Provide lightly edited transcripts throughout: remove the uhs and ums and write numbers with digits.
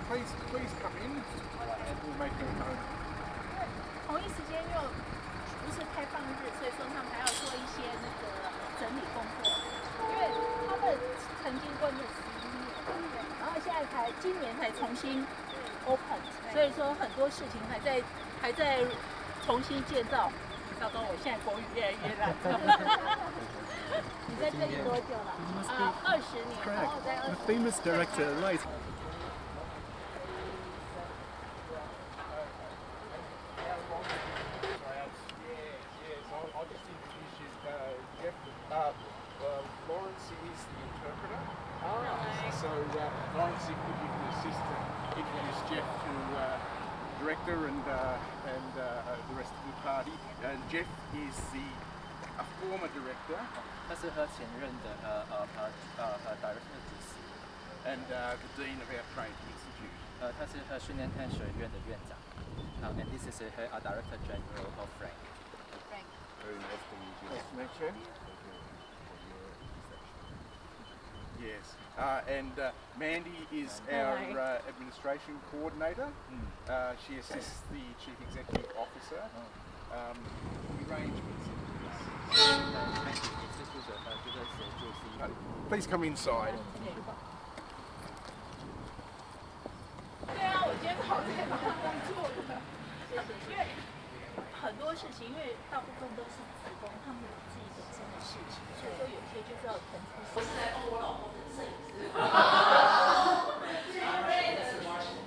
please come in and we'll make her home. 同一时间又不是开放日，所以说他们还要做一些那个整理工作，因为他们曾经关了11年，然后现在今年才重新 open， 所以说很多事情还在重新建造。糟糕，我现在国语越来越烂。你在这里多久了？20年，然后在20年。The famous director, right? Lawrence is the interpreter. So Lawrence, if you can assist introduce Jeff to director and the rest of the party. Jeff is a former director. 他是和前任的director 主席。And the dean of our training institute. 他是和训练学院的院长。And this is our director general of Frank. Frank. Very nice to meet you. Nice to meet you. Yes, and Mandy is our administration coordinator. She assists the chief executive officer. The arrangements. Please come inside. 对啊，我今天跑来帮他工作的，因为很多事情，因为大部分都是职工，他们有自己本身的事情，所以说有些就是要同步。我是来帮我老婆的摄影师。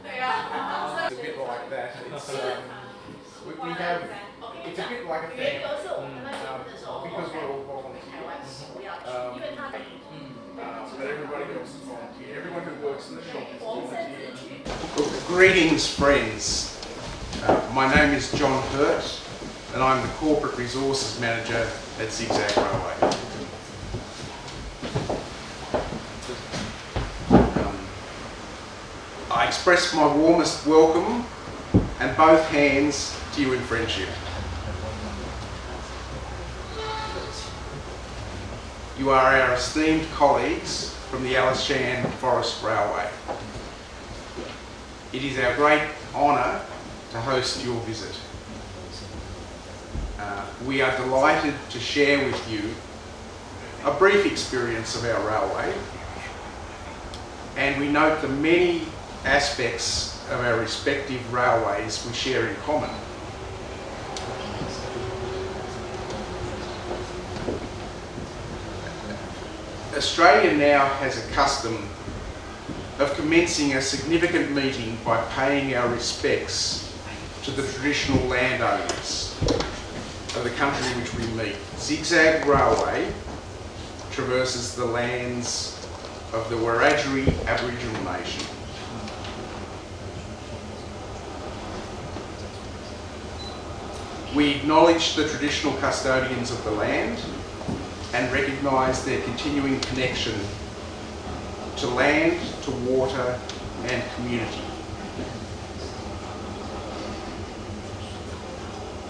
对啊。It's a bit like that. We have. It's a bit like a family. Because we're all volunteers. But everybody else is volunteer. Everyone who works in the shop is volunteer. Greetings, friends. My name is John Hurt, and I'm the Corporate Resources Manager at Zig Zag Railway. I express my warmest welcome and both hands to you in friendship. You are our esteemed colleagues from the Alishan Forest Railway. It is our great honour to host your visit. We are delighted to share with you a brief experience of our railway, and we note the many aspects of our respective railways we share in common. Australia now has a custom of commencing a significant meeting by paying our respects to the traditional landowners of the country in which we meet. Zig Zag Railway traverses the lands of the Wiradjuri Aboriginal Nation. We acknowledge the traditional custodians of the land and recognise their continuing connection to land, to water and community.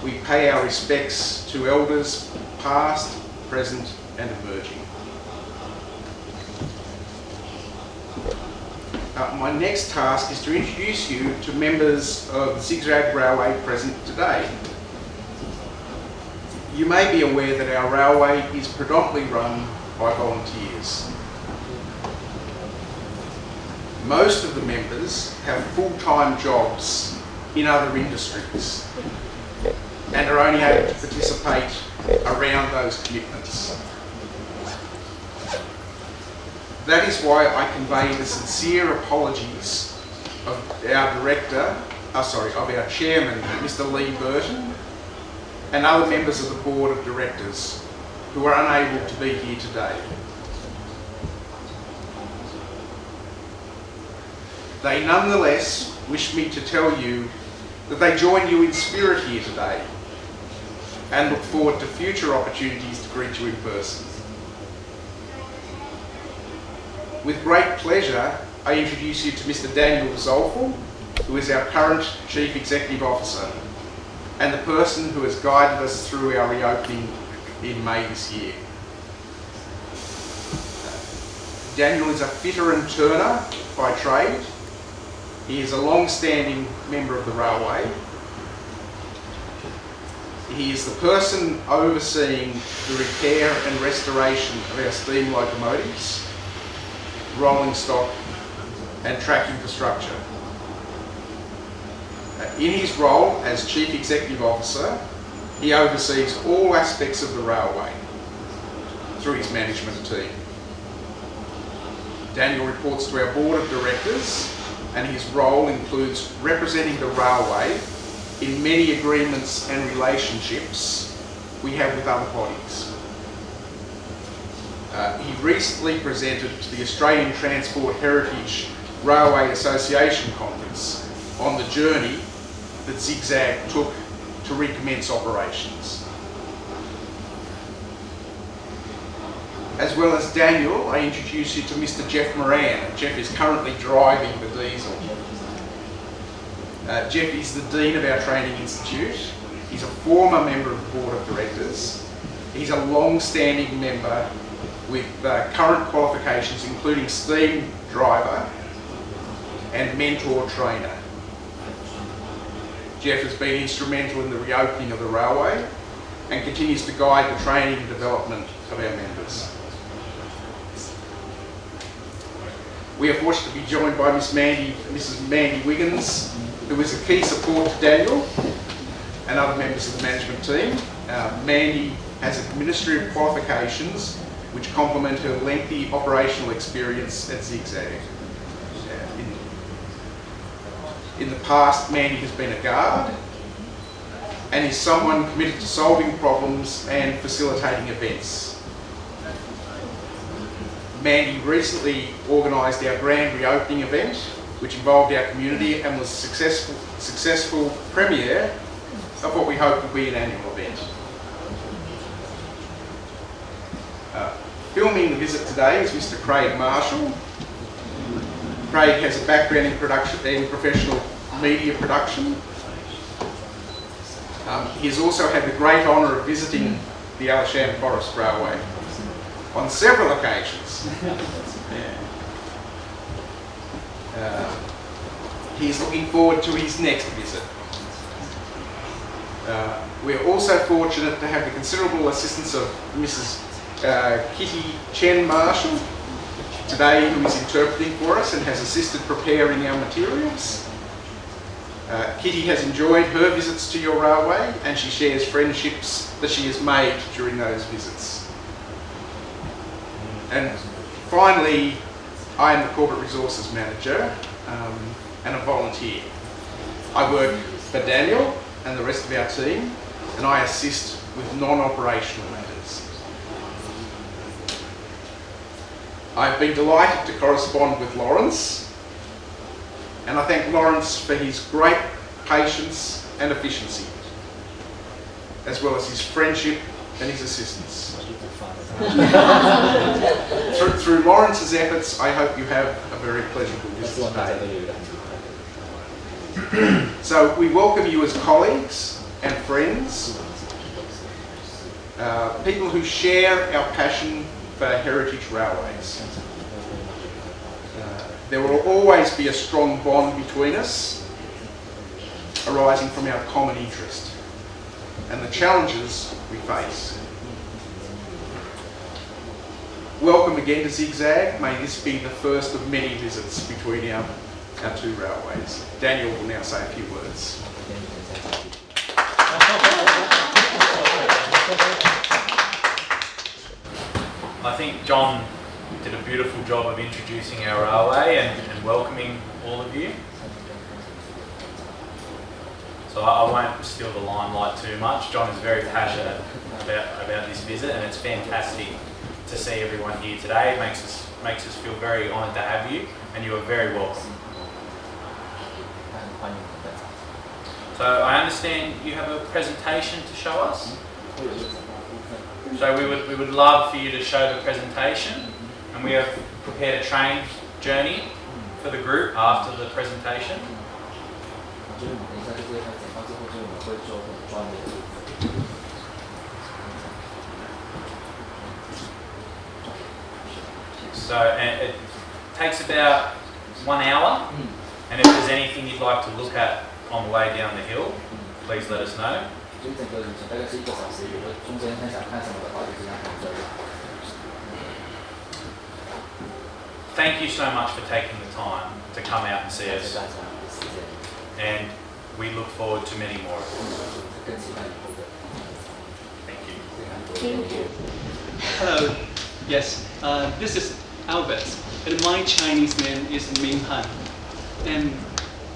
We pay our respects to elders past, present and emerging. My next task is to introduce you to members of the Zig Zag Railway present today. You may be aware that our railway is predominantly run by volunteers. Most of the members have full-time jobs in other industries and are only able to participate around those commitments. That is why I convey the sincere apologies of our our chairman, Mr. Lee Burton, and other members of the board of directors who are unable to be here today. They nonetheless wish me to tell you that they join you in spirit here today and look forward to future opportunities to greet you in person. With great pleasure, I introduce you to Mr. Daniel Zolfel, who is our current Chief Executive Officer and the person who has guided us through our reopening in May this year. Daniel is a fitter and turner by trade He is a long-standing member of the railway. He is the person overseeing the repair and restoration of our steam locomotives, rolling stock and track infrastructure. In his role as Chief Executive Officer, he oversees all aspects of the railway through his management team. Daniel reports to our Board of Directors, and his role includes representing the railway in many agreements and relationships we have with other bodies. He recently presented to the Australian Transport Heritage Railway Association Conference on the journey that Zig Zag took to recommence operations. As well as Daniel, I introduce you to Mr. Jeff Moran. Jeff is currently driving the diesel. Jeff is the Dean of our Training Institute. He's a former member of the Board of Directors. He's a long-standing member with current qualifications including steam driver and mentor trainer. Jeff has been instrumental in the reopening of the railway and continues to guide the training and development of our members. We are fortunate to be joined by Mrs. Mandy Wiggins, who is a key support to Daniel and other members of the management team. Mandy has administrative qualifications which complement her lengthy operational experience at Zig Zag. In the past, Mandy has been a guard and is someone committed to solving problems and facilitating events. Mandy recently organised our grand reopening event, which involved our community and was a successful premiere of what we hope will be an annual event. Filming the visit today is Mr. Craig Marshall. Craig has a background in professional media production. He has also had the great honour of visiting the Alishan Forest Railway on several occasions. He is looking forward to his next visit. We're also fortunate to have the considerable assistance of Mrs. Kitty Chen Marshall today, who is interpreting for us and has assisted preparing our materials. Kitty has enjoyed her visits to your railway and she shares friendships that she has made during those visits. And finally, I am the Corporate Resources Manager and a volunteer. I work for Daniel and the rest of our team, and I assist with non-operational matters. I've been delighted to correspond with Lawrence, and I thank Lawrence for his great patience and efficiency, as well as his friendship and his assistance. Through Lawrence's efforts, I hope you have a very pleasurable visit today. So we welcome you as colleagues and friends, people who share our passion for heritage railways. There will always be a strong bond between us, arising from our common interest and the challenges we face. Welcome again to Zig Zag. May this be the first of many visits between our two railways. Daniel will now say a few words. I think John did a beautiful job of introducing our railway and welcoming all of you. So I won't steal the limelight too much. John is very passionate about this visit, and it's fantastic to see everyone here today. It makes us feel very honoured to have you, and you are very welcome. So I understand you have a presentation to show us. So we would love for you to show the presentation, and we have prepared a train journey for the group after the presentation. So it takes about 1 hour And if there's anything you'd like to look at on the way down the hill, please let us know. 就整个旅程大概是1个小时，有的中间很想看什么的话，就尽量看这里。 Thank you so much for taking the time to come out and see 谢谢 us, 大家的时间， and we look forward to many more. 更期待以后的 Thank you. 对韩国。 Hello. Yes, this is Albert, and my Chinese name is Ming Han. And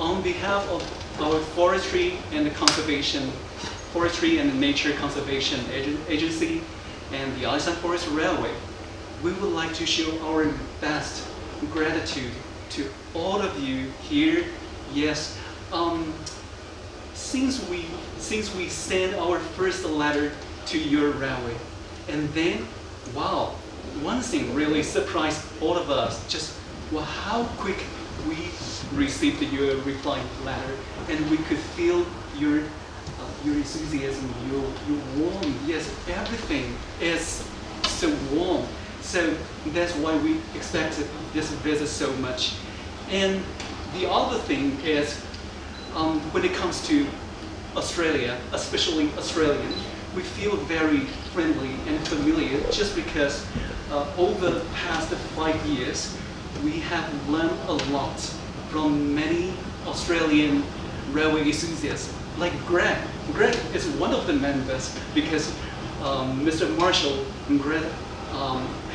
on behalf of our Forestry and Nature Conservation Agency and the Alishan Forest Railway, we would like to show our best gratitude to all of you here. Yes, since we sent our first letter to your railway, and then, wow, one thing really surprised all of us, just how quick we received your reply letter, and we could feel your enthusiasm, your warmth. Yes, everything is so warm. So that's why we expected this visit so much. And the other thing is, when it comes to Australia, especially Australian, we feel very friendly and familiar just because over the past 5 years, we have learned a lot from many Australian railway enthusiasts, like Greg. Greg is one of the members because Mr. Marshall Greg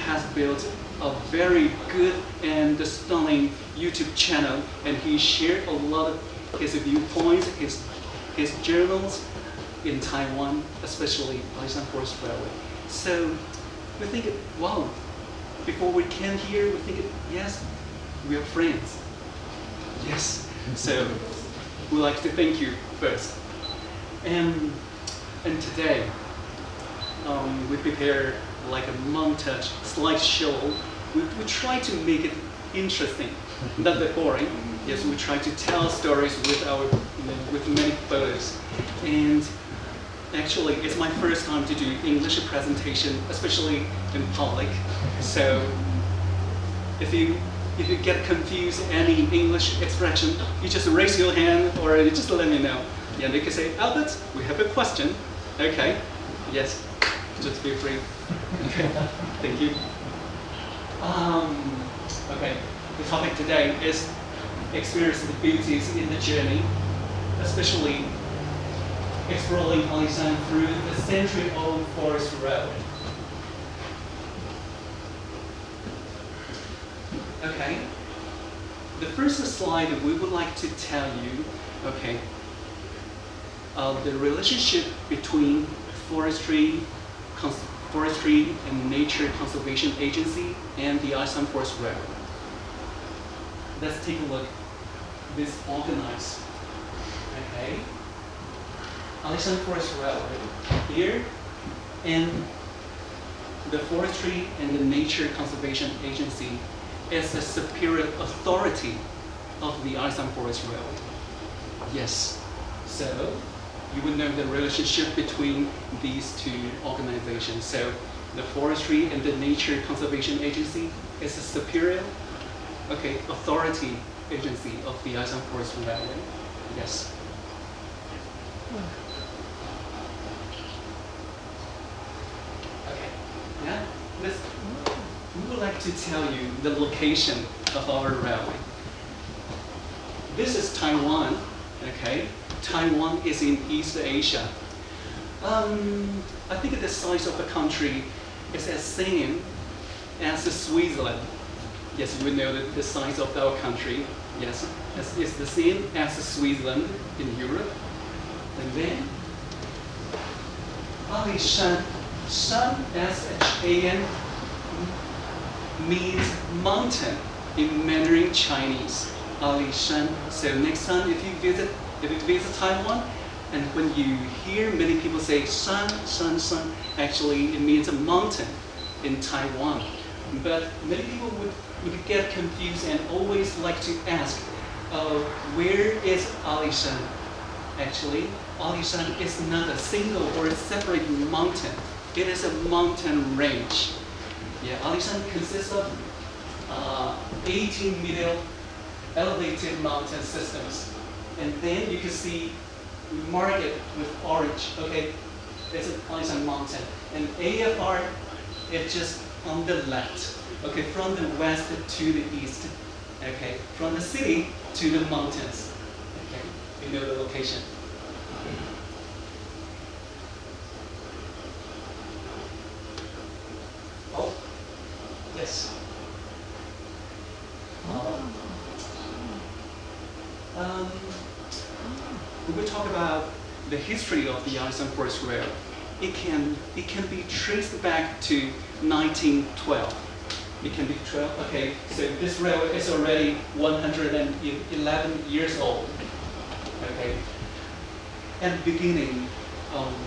has built a very good and stunning YouTube channel, and he shared a lot of his viewpoints, his journals in Taiwan, especially Alishan Forest Railway. So we think, wow, before we came here, we think, yes, we are friends. Yes, so we'd like to thank you first. And today, we prepare like a montage slideshow. We try to make it interesting, not that boring. Yes, we try to tell stories with many photos. And actually, it's my first time to do English presentation, especially in public. So if you get confused any English expression, you just raise your hand or you just let me know. Yeah, they can say, Albert, we have a question. Okay, yes, just feel free. Okay, thank you. Okay, the topic today is experience the beauties in the journey, especially exploring Alishan through the century-old forest road. Okay, the first slide we would like to tell you, okay, the relationship between Forestry and Nature Conservation Agency and the Alishan Forest Railway. Let's take a look. This organized. Okay. Alishan Forest Railway here, and the Forestry and the Nature Conservation Agency is the superior authority of the Alishan Forest Railway. Yes. So you would know the relationship between these two organizations. So the Forestry and the Nature Conservation Agency is the superior, authority agency of the Alishan Forest Railway. Yes. Okay. Now, we would like to tell you the location of our railway. This is Taiwan. Okay. Taiwan is in East Asia. I think the size of the country is the same as Switzerland. Yes, we know that the size of our country, yes, is the same as Switzerland in Europe. And then, Alishan, Shan, S-H-A-N, means mountain in Mandarin Chinese. Alishan. So next time if you visit Taiwan, and when you hear many people say sun, sun, sun, actually it means a mountain in Taiwan. But many people would get confused and always like to ask, where is Alishan? Actually, Alishan is not a single or a separate mountain. It is a mountain range. Yeah, Alishan consists of 18 million elevated mountain systems. And then you can see, we mark it with orange, okay? It's an Alishan mountain. And AFR is just on the left, okay? From the west to the east, okay? From the city to the mountains, okay? You know the location. Oh, yes. We will talk about the history of the Alishan Forest Rail. It can be traced back to 1912. It can be 12. Okay, so this railway is already 111 years old. Okay, at the beginning,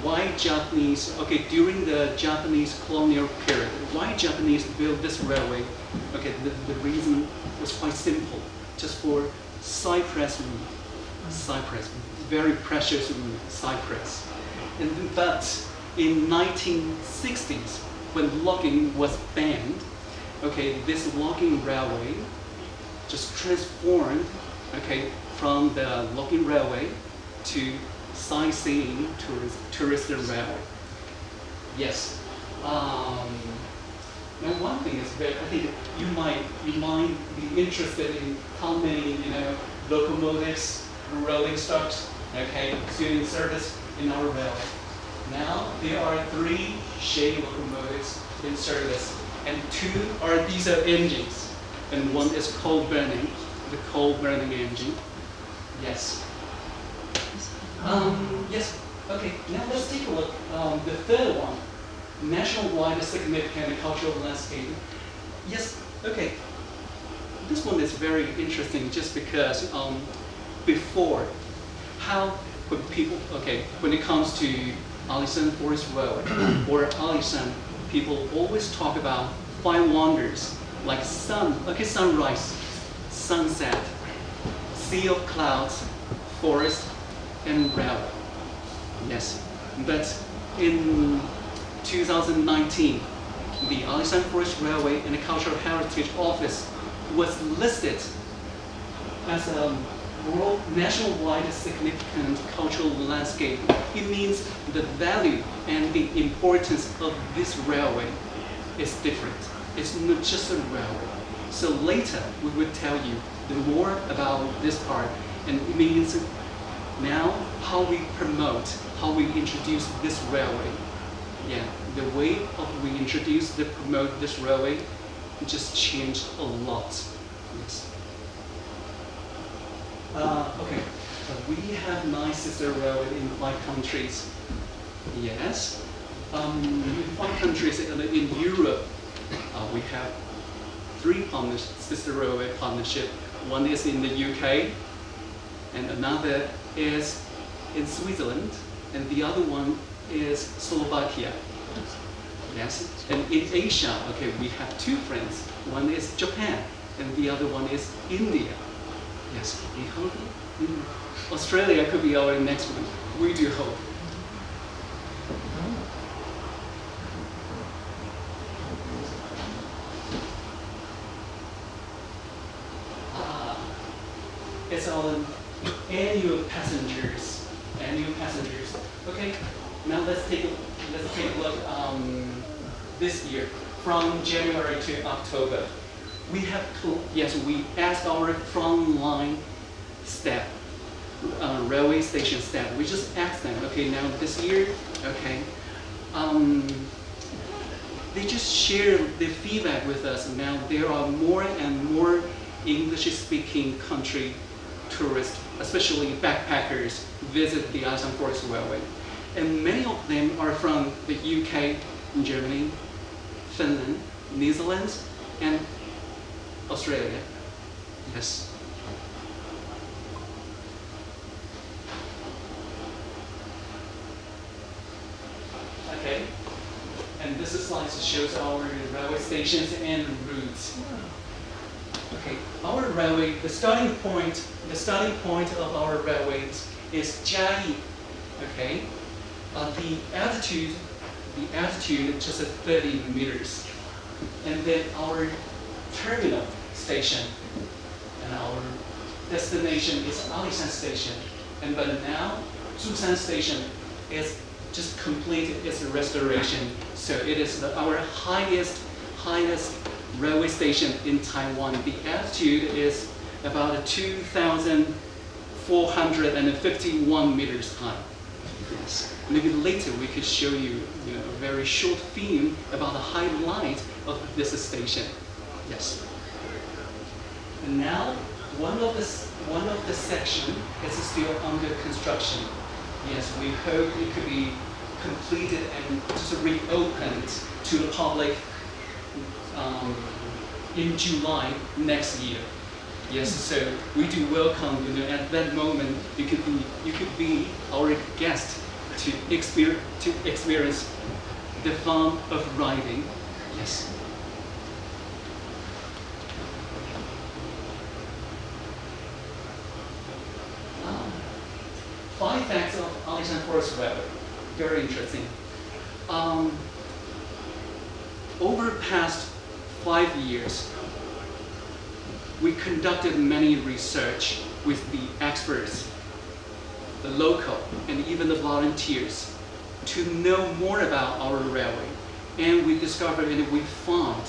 why Japanese? Okay, during the Japanese colonial period, why Japanese built this railway? Okay, the reason was quite simple, just for cypress wood. Cypress, very precious wood, cypress. But in 1960s, when logging was banned, okay, this logging railway just transformed, okay, from the logging railway to sightseeing tourist railway. Yes. Now one thing is that I think you might be interested in how many locomotives, rolling stocks, okay, still in service in our railway. Now there are 3 shade locomotives in service, and 2 are diesel engines, and 1 is coal burning, the coal burning engine. Yes. Yes. Okay. Now let's take a look. The third one, nationwide significant cultural landscape. Yes. Okay. This one is very interesting, just because before, when it comes to Alishan Forest Railway or Alishan, people always talk about 5 wonders like sunrise, sunset, sea of clouds, forest, and railway. Yes, but in 2019, the Alishan Forest Railway and the Cultural Heritage Office was listed as a world nationwide significant cultural landscape. It means the value and the importance of this railway is different. It's not just a railway. So later we will tell you more about this part, and it means now how we promote, how we introduce this railway. Yeah, the way we introduce, promote this railway just changed a lot. Yes. Okay, we have 9 sister railways in 5 countries. Yes. In 5 countries in Europe, we have 3 sister railway partnership. One is in the UK, and another is in Switzerland, and the other one is Slovakia. Yes. And in Asia, okay, we have 2 friends. One is Japan, and the other one is India. Yes, we hope Australia could be our next one. We do hope. It's our annual passengers. Okay, now let's take a look. This year, from January to October, we asked our frontline staff, railway station staff. We just asked them. Okay, now this year, okay, they just share their feedback with us. Now there are more and more English-speaking country tourists, especially backpackers, visit the Alishan Forest Railway. And many of them are from the UK, Germany, Finland, New Zealand, and Australia. Yes. Okay. And this slide shows our railway stations and routes. Okay, our railway, the starting point of our railways is Jiayi. Okay, the altitude is just 30 meters, and then our terminal station and our destination is Alishan Station, and but now Zhusan Station is just completed its restoration. So it is our highest railway station in Taiwan. The altitude is about 2,451 meters high. Yes. Maybe later we could show you, a very short film about the highlight of this station. Yes. And now one of the section is still under construction. Yes, we hope it could be completed and just reopened to the public in July next year. Yes, so we do welcome, at that moment you could be our guest to experience the fun of riding. Yes. Five facts of Alishan Forest Railway. Very interesting. Over past 5 years, we conducted many research with the experts, the local, and even the volunteers to know more about our railway. And we discovered and we found,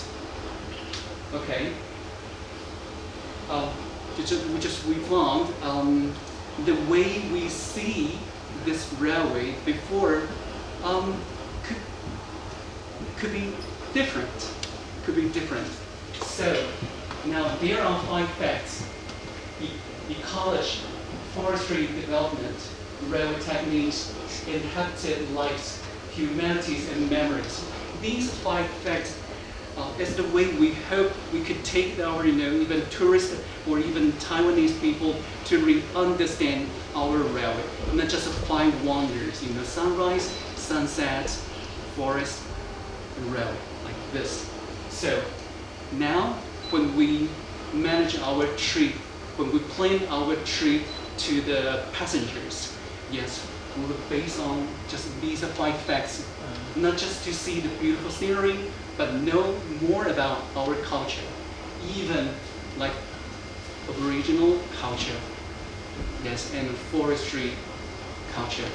we found the way we see this railway before could be different. So now there are 5 facts: ecology, forestry development, railway techniques, inhabited lives, humanities, and memories. These 5 facts is the way we hope we could take our, even tourists or even Taiwanese people to really understand our railway. Not just 5 wonders, sunrise, sunset, forest, railway, like this. So now when we manage our trip, when we plan our trip to the passengers, yes, we will base on just these 5 facts, not just to see the beautiful scenery, but know more about our culture, even like Aboriginal culture, yes, and forestry culture,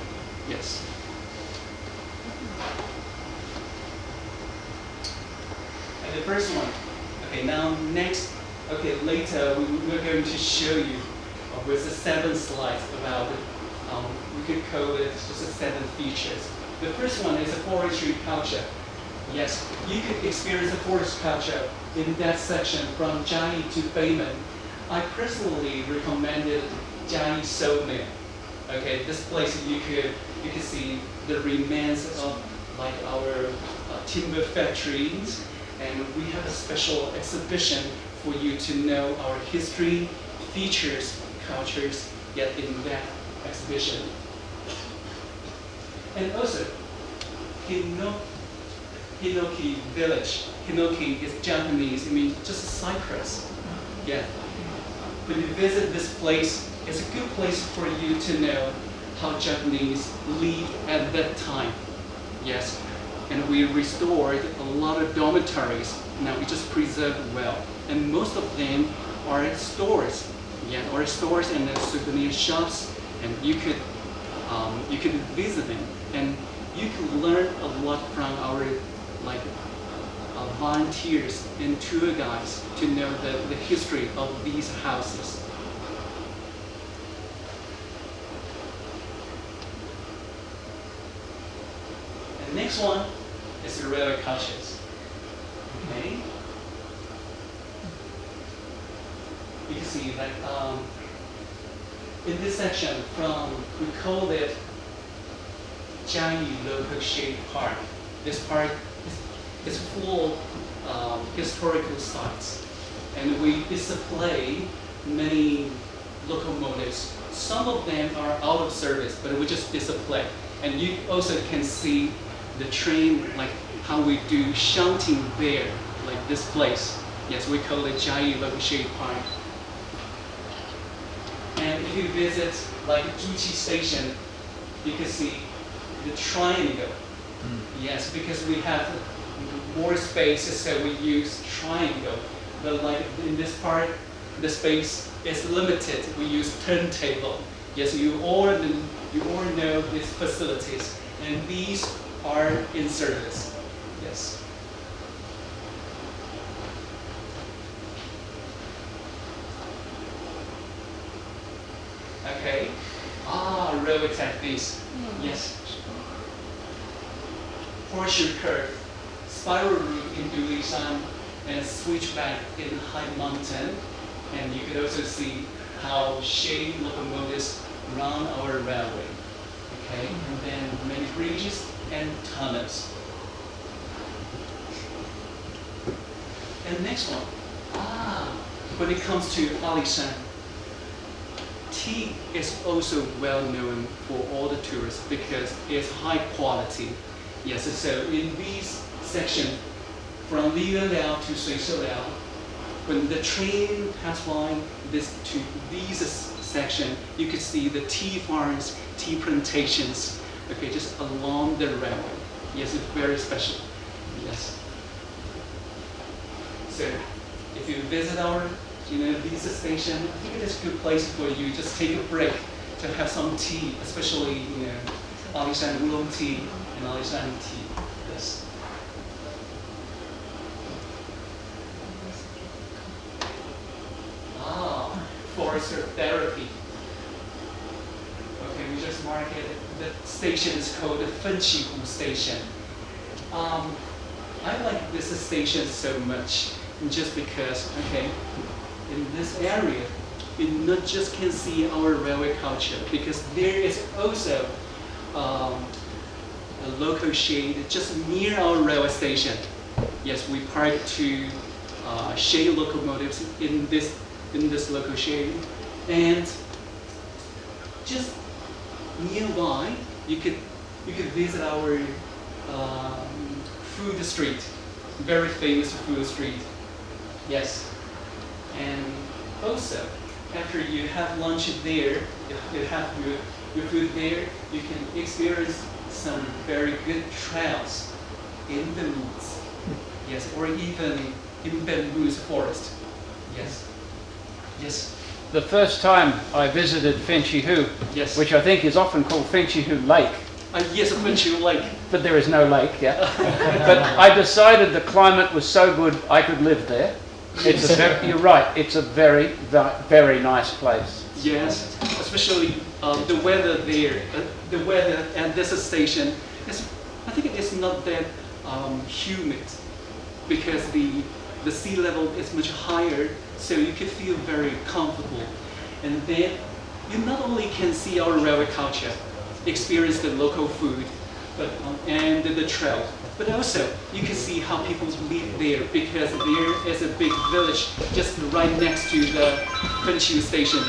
yes. And the first one, now next, later we're going to show you with the 7 slides about, we could call it just the 7 features. The first one is a forestry culture. Yes, you could experience the forest culture in that section from Jiayi to Beimen. I personally recommended Jiayi Sawmill. This place you could see the remains of like our timber factories, and we have a special exhibition for you to know our history, features, cultures, yet in that exhibition. And also, Hinoki village. Hinoki is Japanese, it means just a cypress. Yeah. When you visit this place, it's a good place for you to know how Japanese lived at that time. Yes. And we restored a lot of dormitories. Now we just preserved well. And most of them are stores. Yeah, or stores and souvenir shops. And you could visit them. And you can learn a lot from our volunteers and tour guides to know the history of these houses. And the next one is the railway cultures. You can see that in this section we call it Jiayi Local Shade Park. This park is full of historical sites, and we display many locomotives. Some of them are out of service, but we just display. And you also can see the train, like how we do shunting there, like this place. Yes, we call it Jiayi Local Shade Park. And if you visit like Juchi Station, you can see the triangle. Yes, because we have more space, so we use triangle. But like in this part, the space is limited. We use turntable. Yes, you all know these facilities, and these are in service. Yes. Okay. Railway track this. Yes. Horseshoe curve, spiral route in Alishan, and switchback in high mountain. And you could also see how shade locomotives run our railway. Okay, and then many bridges and tunnels. And next one. When it comes to Alishan, tea is also well known for all the tourists because it's high quality. Yes, so in this section, from Liuliao to Suisiliao, when the train passed by this section, you could see the tea farms, tea plantations, okay, just along the railway. Yes, it's very special. Yes. So, if you visit our, visa station, I think it is a good place for you. Just take a break to have some tea, especially, Alishan oolong tea and Alishan tea. Yes. Forester therapy. Okay, we just marked it. The station is called the Fenqihu Station. I like this station so much just because, okay, in this area, we not just can see our railway culture because there is also a local shade just near our railway station. Yes, we park two shade locomotives in this local shade, and just nearby you could visit our food street, very famous food street. Yes, and also after you have lunch there, you have your food there, you can experience some very good trails in the woods. Yes, or even in bamboo forest. Yes. Yes. The first time I visited Fenqihu, Yes. which I think is often called Fenqihu Lake, Yes, Fenqihu Lake. but there is no lake, yeah. But I decided the climate was so good I could live there. You're right, it's a very, very nice place. Yes, especially the weather there. The weather at this station I think it is not that humid because the sea level is much higher, so you can feel very comfortable. And then you not only can see our railway culture, experience the local food, and the trail, but also you can see how people live there because there is a big village just right next to the Fenqihu station.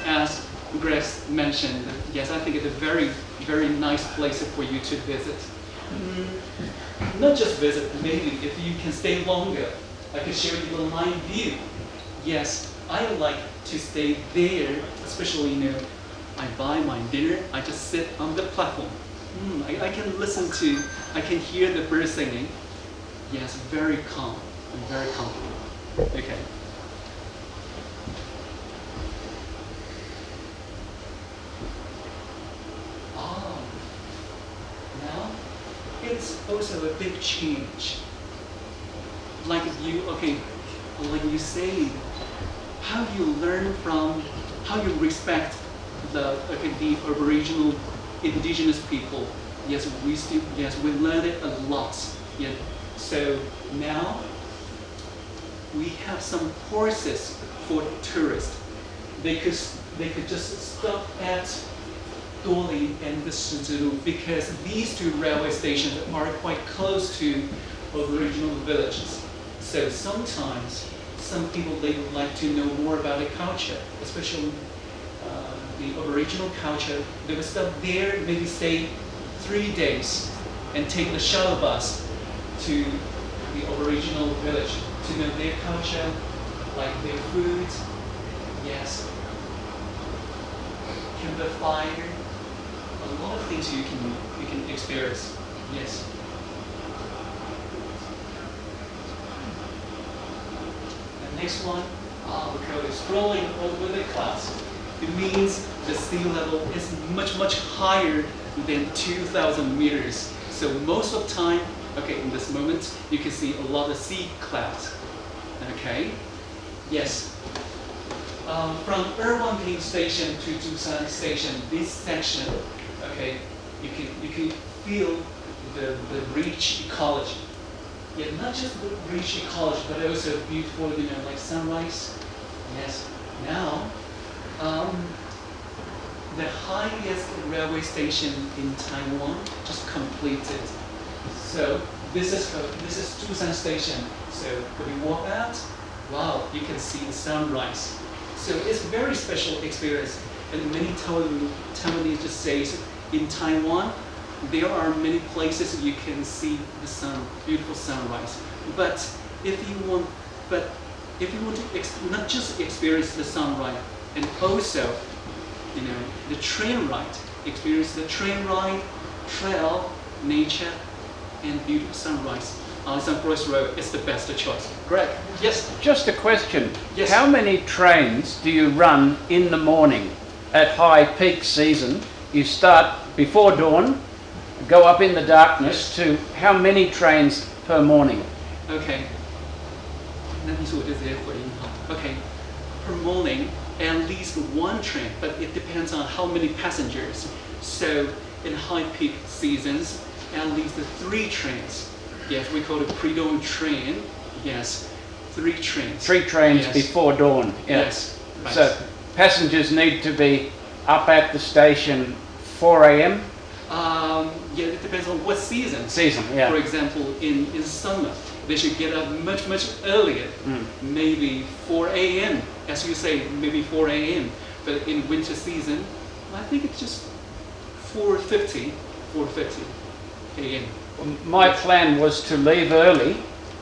As Grace mentioned, yes, I think it's a very, very nice place for you to visit. Not just visit, maybe if you can stay longer, I can show you the line view. Yes, I like to stay there, especially, I buy my dinner, I just sit on the platform. I can hear the birds singing. Yes, very calm and very comfortable. Okay. Now, it's also a big change. Like you say, how you learn from, how you respect the Aboriginal indigenous people. Yes, we learned it a lot. Yeah. So now we have some courses for tourists. They could just stop at Doli and the Shijiru because these two railway stations are quite close to Aboriginal villages. So sometimes some people, they would like to know more about the culture, especially the Aboriginal culture. They would stop there, maybe stay 3 days and take the shuttle bus to the Aboriginal village to know their culture, like their food, yes, campfire, a lot of things you can experience, yes. The next one, we call it scrolling over the clouds. It means the sea level is much, much higher than 2,000 meters. So most of the time, okay, in this moment, you can see a lot of sea clouds. Okay, yes. From Erwanping Station to Dusan Station, this section, okay, you can feel the rich ecology. Yeah, not just the rich ecology, but also beautiful, like sunrise. Yes. Now, the highest railway station in Taiwan just completed. So this is Dusan Station. So when you walk out, wow, you can see the sunrise. So it's a very special experience. And many Taiwanese just say, in Taiwan, there are many places you can see the sun, beautiful sunrise. But if you want to not just experience the sunrise, and also, the train ride, experience the train ride, trail, nature, and beautiful sunrise. Alishan Forest Road is the best choice. Greg, Yes. just a question. Yes. How many trains do you run in the morning at high peak season? You start before dawn, go up in the darkness to how many trains per morning? Okay. 那你说我就直接回应好。Okay. Per morning, at least one train, but it depends on how many passengers. So in high peak seasons, at least 3 trains. Yes, we call it pre-dawn train. Yes, 3 trains. 3 trains Yes. before dawn. Yeah. Yes. Right. So passengers need to be up at the station 4 a.m. Yeah, it depends on what season. Season, yeah. For example, in summer, they should get up much, much earlier. Maybe 4 a.m. As you say, maybe 4 a.m. But in winter season, I think it's just 4:50 a.m. My plan was to leave early,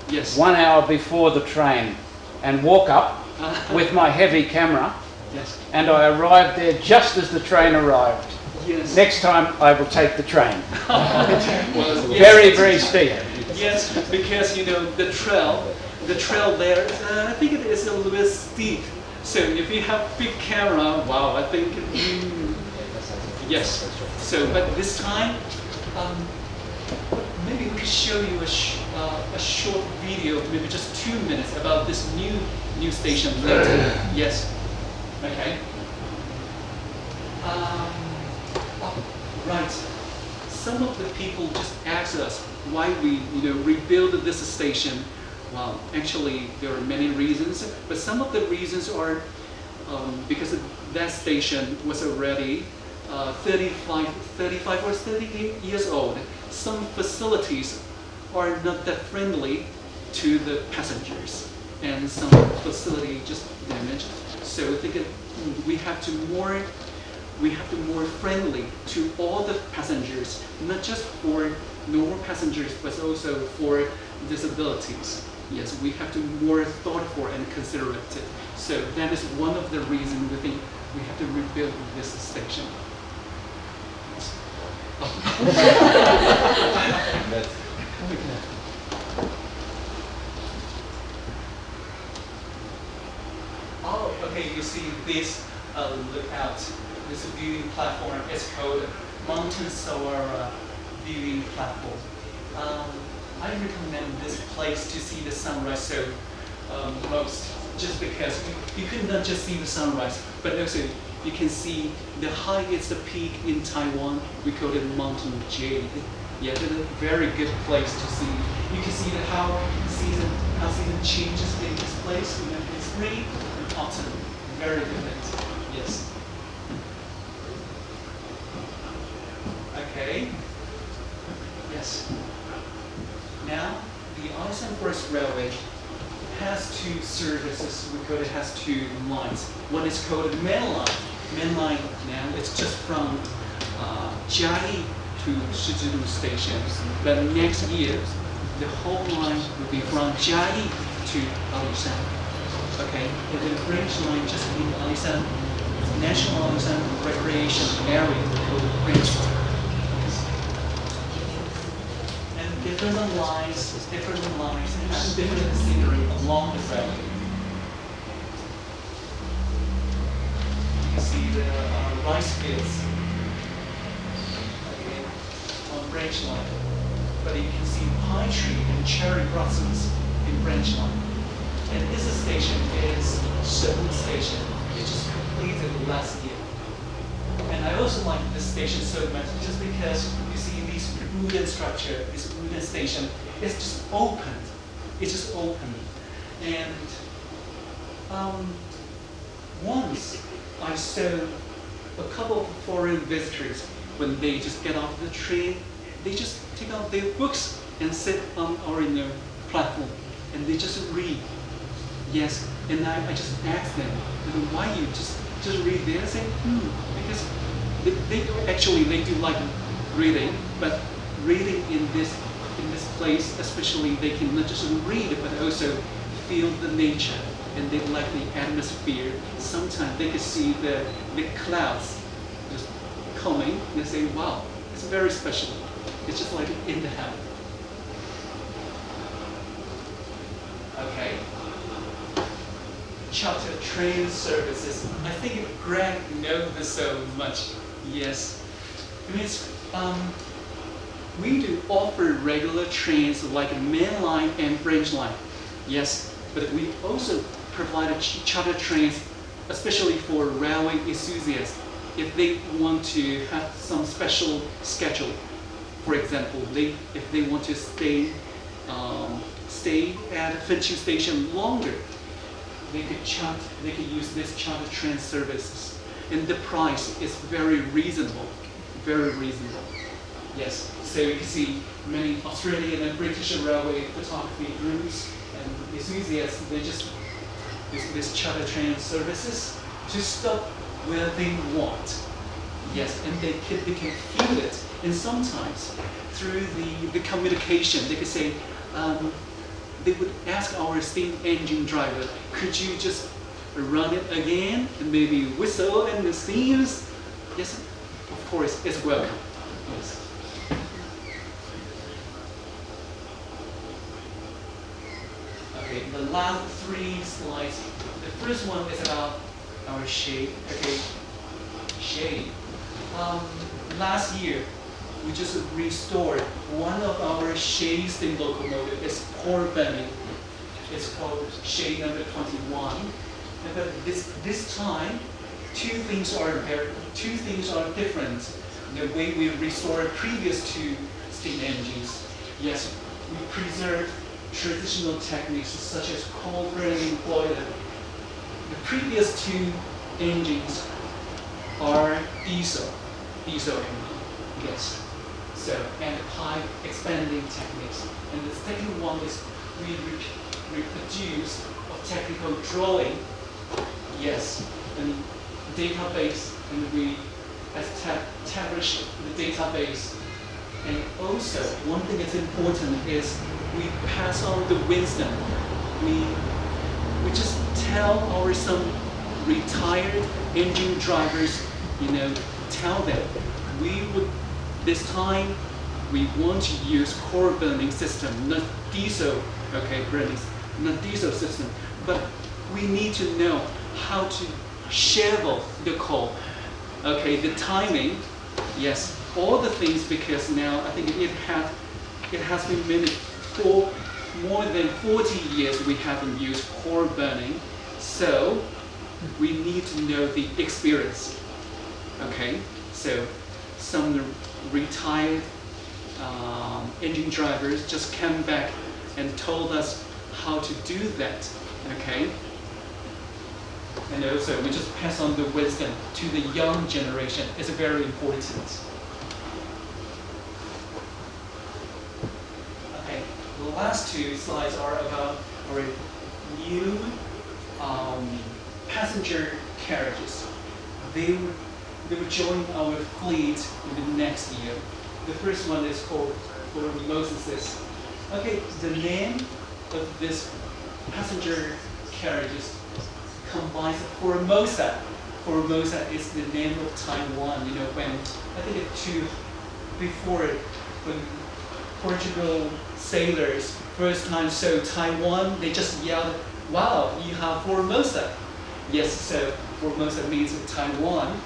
Yes. 1 hour before the train, and walk up with my heavy camera, Yes. and I arrived there just as the train arrived. Yes. Next time I will take the train. Well, yes. Very, very steep. Yes, because the trail there, I think it is a little bit steep. So if you have big camera, wow, I think, yes. So, but this time, maybe we could show you a short video, maybe just 2 minutes about this new station later. Yes. Okay. Right. Some of the people just asked us why we, rebuild this station. Well, actually, there are many reasons, but some of the reasons are because that station was already 35 or 38 years old. Some facilities are not that friendly to the passengers, and some facility just damaged. So I think we have to more friendly to all the passengers, not just for normal passengers, but also for disabilities. Yes, we have to more thoughtful and considerate. So that is one of the reasons we think we have to rebuild this station. Oh, okay, you see this lookout, this viewing platform is called Mountain Sawara viewing platform. I recommend this place to see the sunrise so most, just because you could not just see the sunrise, but also you can see the highest peak in Taiwan. We call it Mountain Jade. Yeah, it's a very good place to see. You can see how season changes in this place. It's spring and autumn. Very different. Yes. Okay. Yes. Now, the Alishan Forest Railway has 2 services. We call it has 2 lines. One is called main line. Main line now it's just from Jiayi to Shizuoka Station. But next year, the whole line will be from Jiayi to Alishan. Okay, and the branch line just in Alishan, National Alishan Recreation Area called the branch line. Different lines, and different scenery along the railway. can see the rice fields again on branch line. But you can see pine tree and cherry blossoms in branch line. And this station is Shenwu Station. It just completed last year. And I also like this station so much just because you see this wooden structure, this wooden station, it's just opened. It's just open. And once I saw a couple of foreign visitors when they just get off the train, they just take out their books and sit on our platform and they just read. Yes, and I just asked them, why you just read there? I say, because they do like reading, but reading in this place, especially they can not just read but also feel the nature and they like the atmosphere. Sometimes they can see the clouds just coming and they say, wow, it's very special. It's just like in the heaven. Okay. Charter train services. I think Greg knows this so much. Yes. It means we do offer regular trains like main line and branch line. Yes, but we also provide charter trains, especially for railway enthusiasts, if they want to have some special schedule. For example, if they want to stay at Fenchu Station longer, they could use this charter train services, and the price is very reasonable, very reasonable. Yes, so you can see many Australian and British railway photography groups and enthusiasts, they just use this charter train services to stop where they want. Yes, and they can feel it. And sometimes through the communication, they could say, they would ask our steam engine driver, could you just run it again and maybe whistle and the steams? Yes, of course, it's welcome. Yes. Okay, the last 3 slides. The first one is about our shade. Okay, shade. Last year, we just restored one of our shade steam locomotive. It's core burning. It's called shade number 21. But this time, two things are different. The way we restored previous 2 steam engines. Yes, we preserved traditional techniques such as coal burning boiler. The previous 2 engines are diesel engine. Yes. So, and pipe expanding techniques. And the second one is we reproduce a technical drawing. Yes, and database, and we establish the database. And also, one thing that's important is we pass on the wisdom. We just tell some retired engine drivers, tell them this time we want to use core burning system, not diesel, burning, not diesel system, but we need to know how to shovel the coal. Okay, the timing, yes, all the things, because now I think it has been for more than 40 years we haven't used core burning, so we need to know the experience. Okay, so some retired engine drivers just came back and told us how to do that. Okay, and also we just pass on the wisdom to the young generation. It's very important. Okay, the last 2 slides are about our new passenger carriages. They will join our fleet in the next year. The first one is called Formosus. Okay, the name of this passenger carriages combines Formosa. Formosa is the name of Taiwan. When I think before when Portugal sailors first time saw Taiwan, they just yelled, "Wow, you have Formosa!" Yes, so Formosa means Taiwan.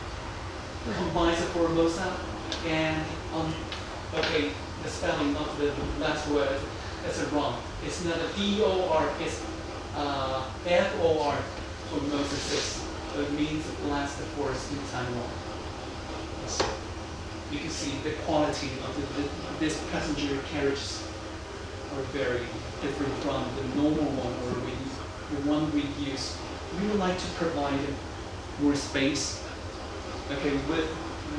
Combines Formosa and okay, the spelling of the last word is wrong. It's not a D-O-R, it's F-O-R. Formosa 6. It means blast forest in Taiwan. So you can see the quality of this passenger carriages are very different from the normal one or the one we use. We would like to provide more space. Okay, with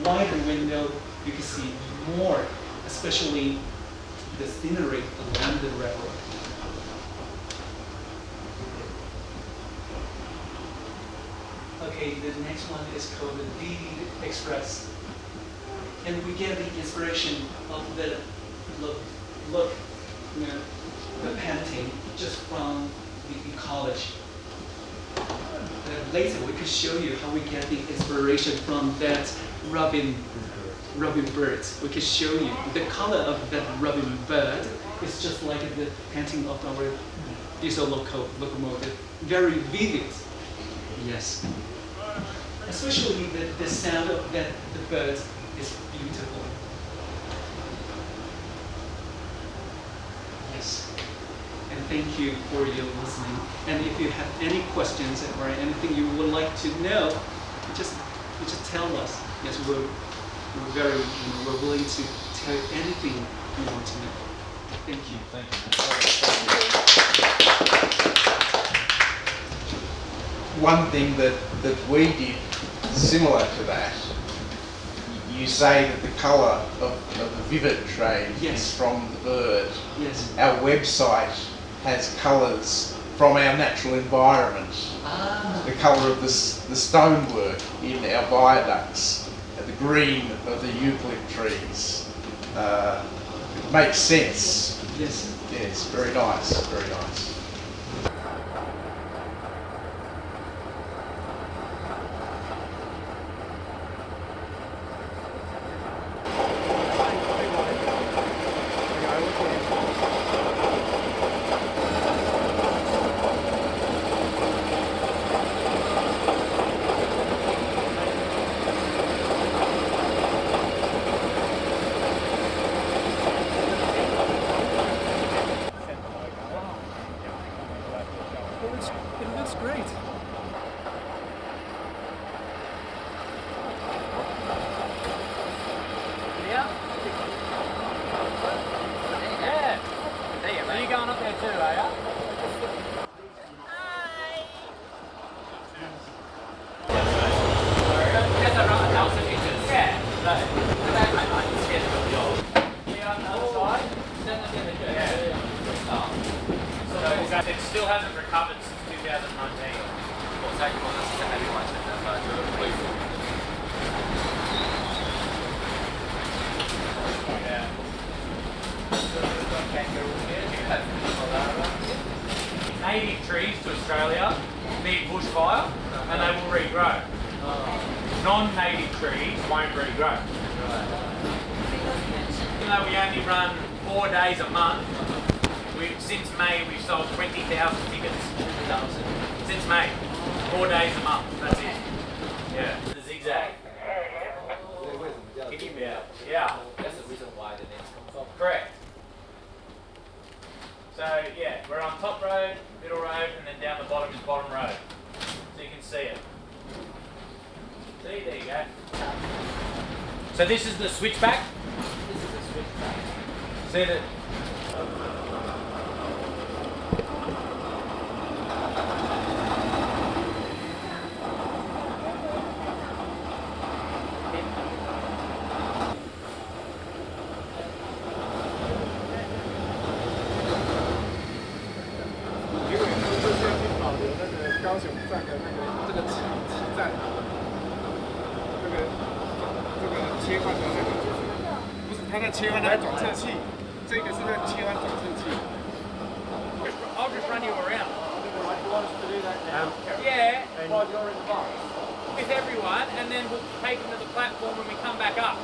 wider window, you can see more, especially the scenery around the railroad. Okay, the next one is called the D Express. And we get the inspiration of the look, you know, the painting just from the college. Later we could show you how we get the inspiration from that robin birds. We could show you the color of that robin bird. It's just like the painting of our diesel locomotive. Very vivid. Yes. Especially the sound of the birds is beautiful. Yes. And thank you for your listening. And if you have any questions or anything you would like to know, just tell us. Yes, we're willing to tell you anything you want to know. Thank you. Thank you. One thing that we did similar to that, you say that the colour of the vivid trade Yes. is from the bird. Yes. Our website has colours from our natural environment. The colour of the stonework in our viaducts, the green of the eucalypt trees. It makes sense. Yes. Yes, very nice, very nice. It looks great. Yeah. Are you going up there too, are you? It still hasn't recovered since 2019. Native trees to Australia need bushfire and they will regrow. Non-native trees won't regrow. Even though we only run 4 days a month, since May we've sold 20,000 tickets. Since May, 4 days a month, that's it. Yeah, the Zig Zag. Yeah. That's the reason why the names come from. Correct. So yeah, we're on top road, middle road, and then down the bottom is bottom road. So you can see it. See, there you go. So this is the switchback. This is the switchback. See that? I'll just run you around. Yeah, while you're in the bus. With everyone, and then we'll take them to the platform when we come back up.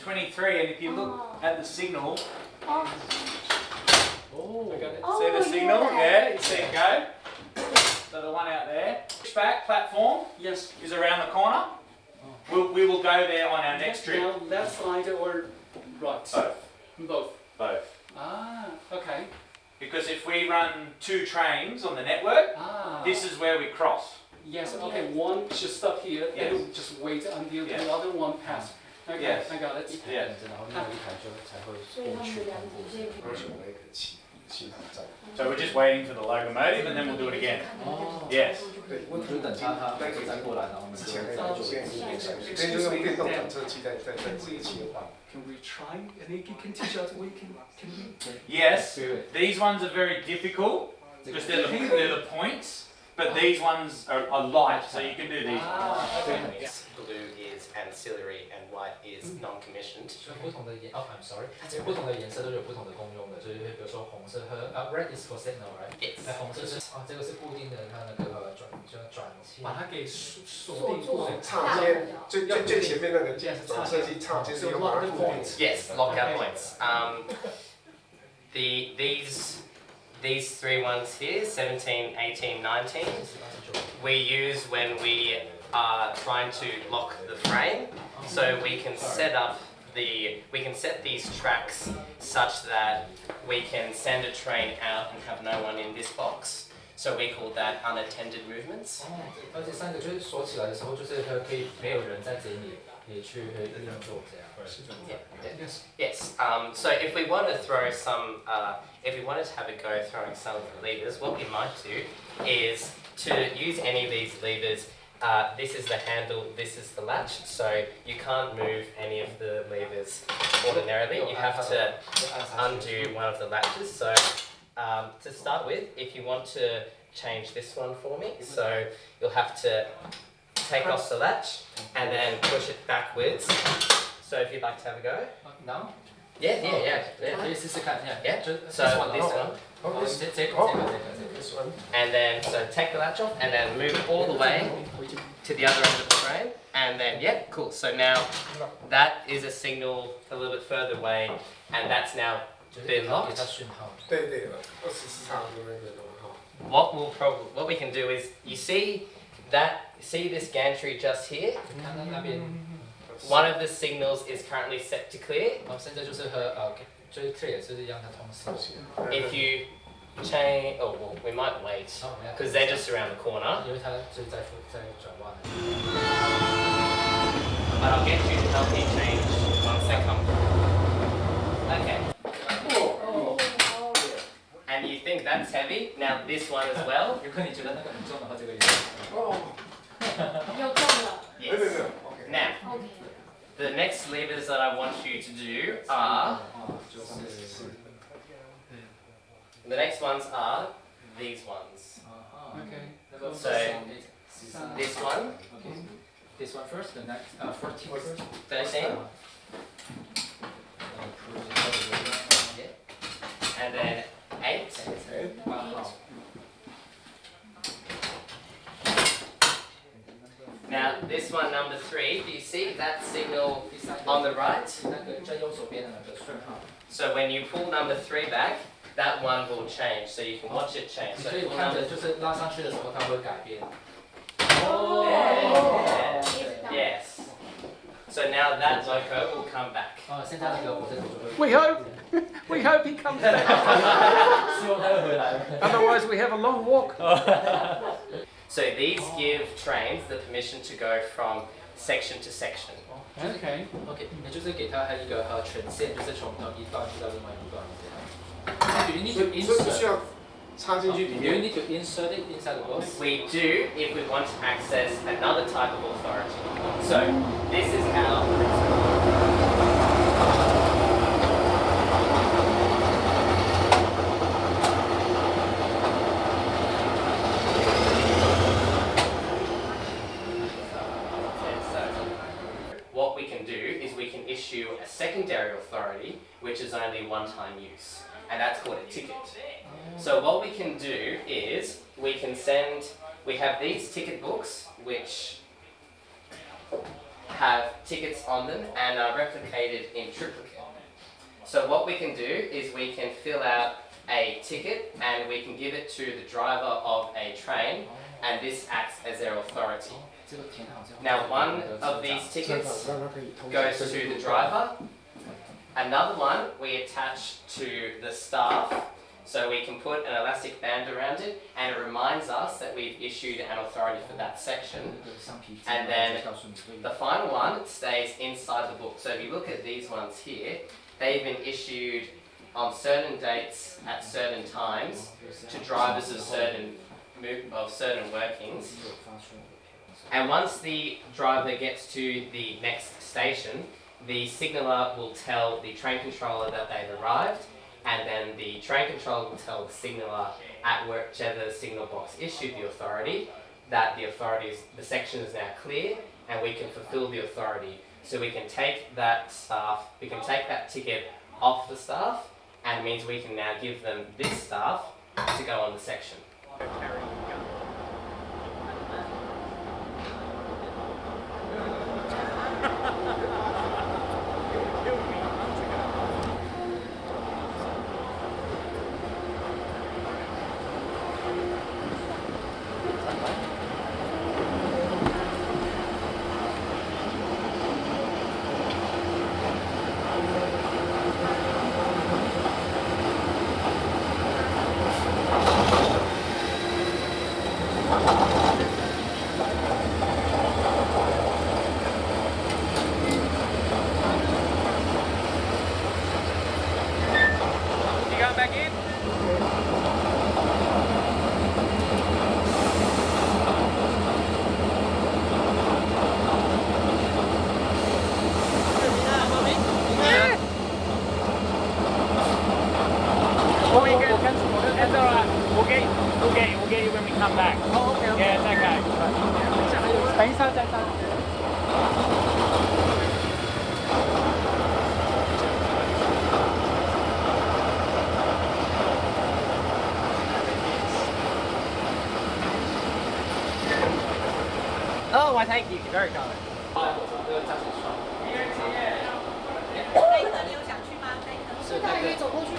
23, and if you look at the signal, Oh, Oh, I got it. Oh, See the signal? yeah. Yeah, you see it go. So the one out there, pushback platform yes. is around the corner. We will go there on our next trip. Now, left side or right? Both. Both. Both. Ah, okay. Because if we run 2 trains on the network, Ah. this is where we cross. Yes, okay, one should stop here, Yes. and just wait until Yes. the other one pass. Okay, Yes. I got it. Yeah. 然后另外一台就才会过去通过。为什么可以起航站？ So we're just waiting for the locomotive and then we'll do it again. 哦， Yes. 对，我就等它再过来，然后我们之前那就再做个现在已经变成，所以就用电动转车器在切换。 Can we try? And you can teach us. We can we? Yes. Good. These ones are very difficult because they're the points, but these ones are light, so you can do these. Blue is ancillary and white is non-commissioned. 就不同的颜I'm sorry，不同的颜色都有不同的功用的，就是比如说红色和red is for signal right？ Yes. 红色是这个是固定的，它那个转线。把它给锁定过来。插接最前面那个转车器插接是用把它固定。 Yes, lockout points. These 3 ones here, 17, 18, 19, we use when we are trying to lock the frame. So we can set these tracks such that we can send a train out and have no one in this box. So we call that unattended movements. 哦，而且3个就是锁起来的时候，就是它可以没有人在这里也去运作这样。 Yes. Yes. So if we want to throw some, if we wanted to have a go throwing some of the levers, what we might do is to use any of these levers. This is the handle, this is the latch, so you can't move any of the levers ordinarily. You have to undo one of the latches. So to start with, if you want to change this one for me, so you'll have to take off the latch and then push it backwards. So if you'd like to have a go. Now？ Yeah. 可以试试看， Yeah. 就 So this one. 这个。 And then, so take the latch off and then move all the way to the other end of the frame. And then, yeah, cool. So now that is a signal a little bit further away and that's now been locked. 讯号。对对，24插的那个号。 What we can do is, you see this gantry just here? 看到那边， One of the signals is currently set to clear. 现在就是就是 clear，就是让它通行。 If you change, oh well, we might wait because they're just around the corner. 因为它就是在转弯。 But I'll get you to help me change once they come. Okay. And you think that's heavy? Now this one as well. 如果你觉得那个很重的话，这个也。又中了。 Yes. Now, OK。 the next levers that I want you to do are, the next ones are these ones. Okay. So this one, Okay. This one first, the next 14 first. 13, and then 8. Now this one, number 3, do you see that signal on the right? 那个在右手边的那个讯号。 So when you pull number 3 back, that one will change, so you can watch it change. 你 So 可以 pull 看 number 着，就是拉上去的时候，它会改变。 Yes. So now that loco will come back. 现在那个火车头就会。 We hope he comes back. 希望它会回来。 Otherwise, we have a long walk. So these give trains the permission to go from section to section. Okay. OK，你就是给它一个权限，就是从一段去到另外一段这样。Do you need 所 to 以不需 insert? 要插进去里 Do you 面。 need to insert it inside the box? We do if we want to access another type of authority. So this is our what we can do is we can issue a secondary authority which is only one-time use, and that's called a ticket. So what we can do is we can we have these ticket books which have tickets on them and are replicated in triplicate. So what we can do is we can fill out a ticket and we can give it to the driver of a train, and this acts as their authority. Now one of these tickets goes to the driver, another one we attach to the staff, so we can put an elastic band around it and it reminds us that we've issued an authority for that section, and then the final one stays inside the book. So if you look at these ones here, they've been issued on certain dates at certain times to drivers of certain workings. And once the driver gets to the next station, the signaller will tell the train controller that they've arrived, and then the train controller will tell the signaller at whichever signal box issued the authority that the section is now clear and we can fulfill the authority. So we can take that ticket off the staff, and it means we can now give them this staff to go on the section. We'll get you when we come back. Oh, okay. Yeah, it's okay. 等一下再上。Oh, why thank you. Very kind. 这一盒你有想去吗？这一盒是大约走过去。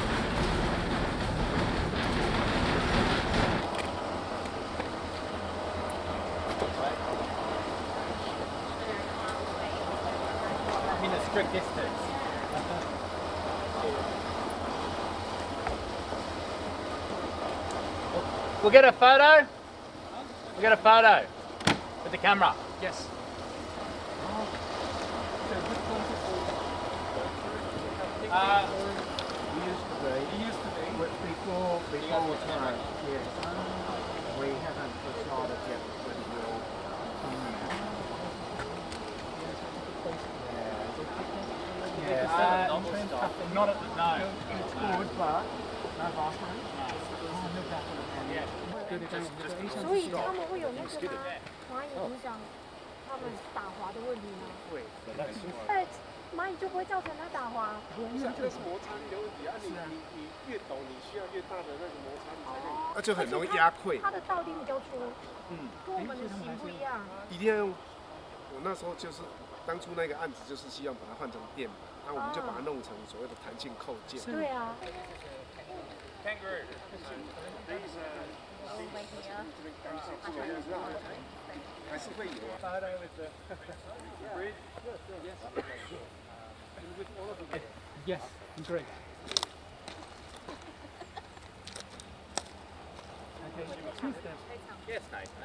In a strict distance. We'll get a photo. We'll get a photo with the camera. Yes. Before we try, yes. We haven't decided yet whether we'll Not at the no. It's good, but no bathroom. Yeah. 所以他们会有那个吗？蚂蚁影响他们打滑的问题吗？会，蚂蚁就不会造成它打滑。不是，这是摩擦力的问题啊！你越陡，你需要越大的那个摩擦力才可以，那就很容易压溃。它的倒钉比较粗，跟我们的型不一样。一定要用，我那时候就是当初那个案子，就是希望把它换成电板，那我们就把它弄成所谓的弹性扣件。对啊。Kangaroo. Yes, great. Okay, two steps. Yes, Nathan.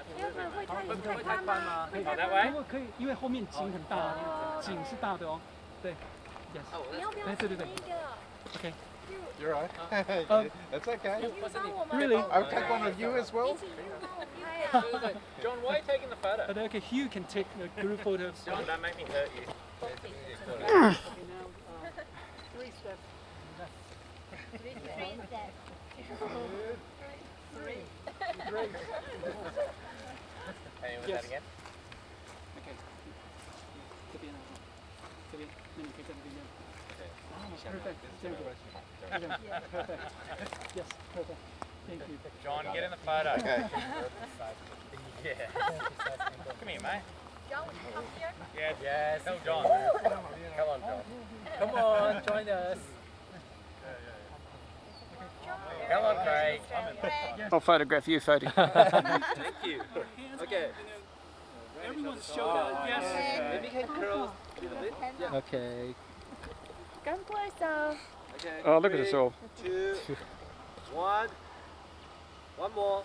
会太宽吗？Oh, that way? 可以，因为后面井很大，井是大的哦。对 ，yes。你要不要对对对。一个 Okay. You're right. That's okay. Really? I'll take one of you as well. John, why are you taking the photo? Okay, Hugh can take a group photo. John, don't make me hurt you. Okay, now 3 steps. 3 steps. Great. Hey, with Yes. that again? Okay. 这边啊，这边，那你可以在这边。Perfect. Perfect. Yes, perfect. Thank you. John, get in the photo. Okay. Yeah. Come here, mate. John, would you come here? Yes, John. Come on, John. Come on, join us. Come on, Craig. I'll photograph you, photo. Thank you. Okay. Everyone's shoulder, yes. Maybe can curl a little bit. Yeah. Okay. Come closer. Okay. Oh, look at us all. 2, 1. One more.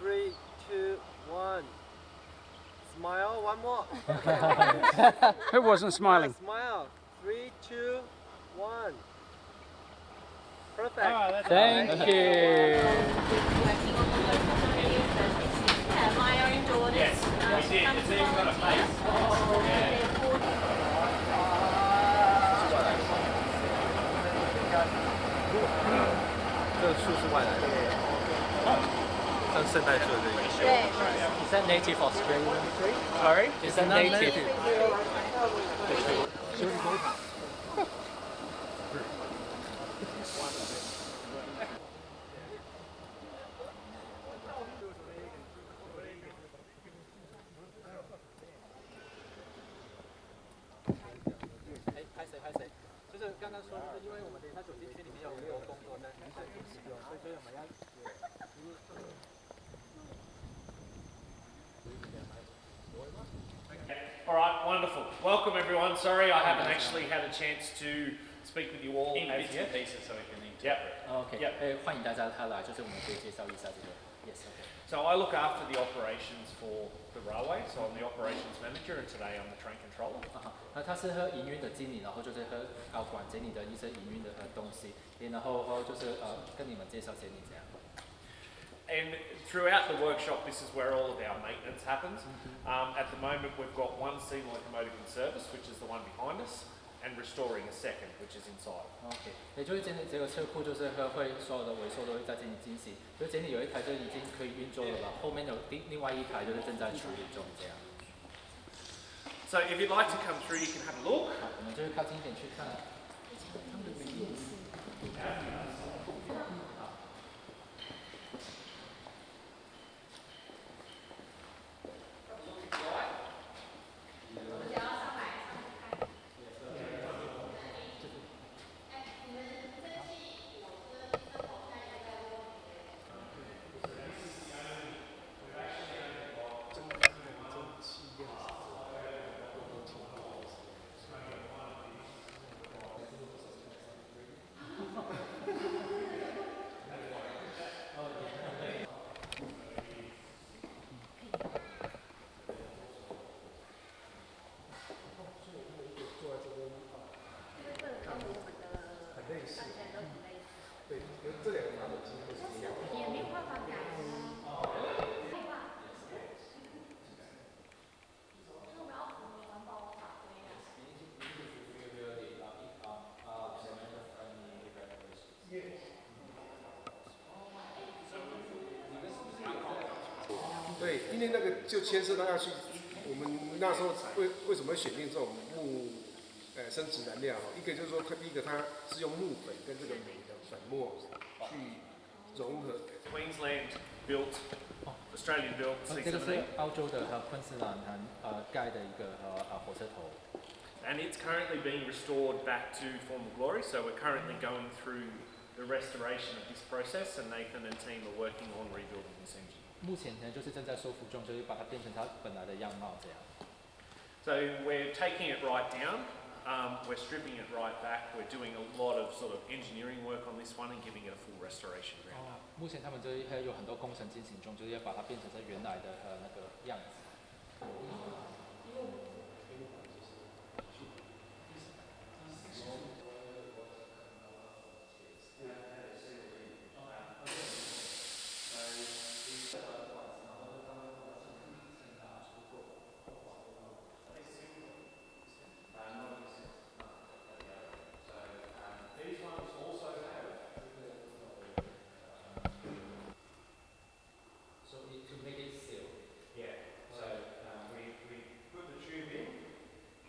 3, 2, 1. Smile. One more. Okay. Who wasn't smiling? Smile. 3, 2, 1. Perfect. Thank you. My own daughters. Yes, we did. It's even got a face. Is that native Australian tree? Sorry? Is that native?拍谁？就是刚刚说，因为我们等一下手机区里面有很多工作在使用，所以我们要。All right, wonderful. Welcome everyone. Sorry I haven't actually had a chance to speak with you all In as bits yet. and pieces so we can interpret. Yep. OK， Yep. 欢迎大家来，就是我们可以介绍一下这个。Yes， OK。 So I look after the operations for the railway, so I'm the operations manager and today I'm the train controller. 那他是和营运的经理，然后就是和管整理的一些营运的东西，然后就是跟你们介绍整理这样。 And throughout the workshop, this is where all of our maintenance happens. At the moment, we've got one steam locomotive in service, which is the one behind us, and restoring a second, which is inside. OK， 也就是整理这个车库，就是会所有的维修都会在这里进行。就整理有一台就已经可以运作了吧，后面有另外一台就是正在处理中这样。 So if you'd like to come through, you can have a look. 好，我们就是靠近一点去看。 对，因为那个就牵涉到要去，我们那时候为什么会选定这种生质燃料？一个就是说，第一个它是用木粉跟这个镁的粉末去融合。Queensland built, Australian built 这个是 C17, 澳洲的昆士兰盖的一个火车头。 and it's currently being restored back to former glory. So we're currently going through the restoration of this process, and Nathan and team are working on rebuilding this engine. 目前呢，就是正在修复中，就是把它变成它本来的样貌这样。 So we're taking it right down. We're stripping it right back. We're doing a lot of sort of engineering work on this one and giving it a full restoration ground up. 目前他们就是还有很多工程进行中，就是要把它变成它原来的那个样子。We put the tube in,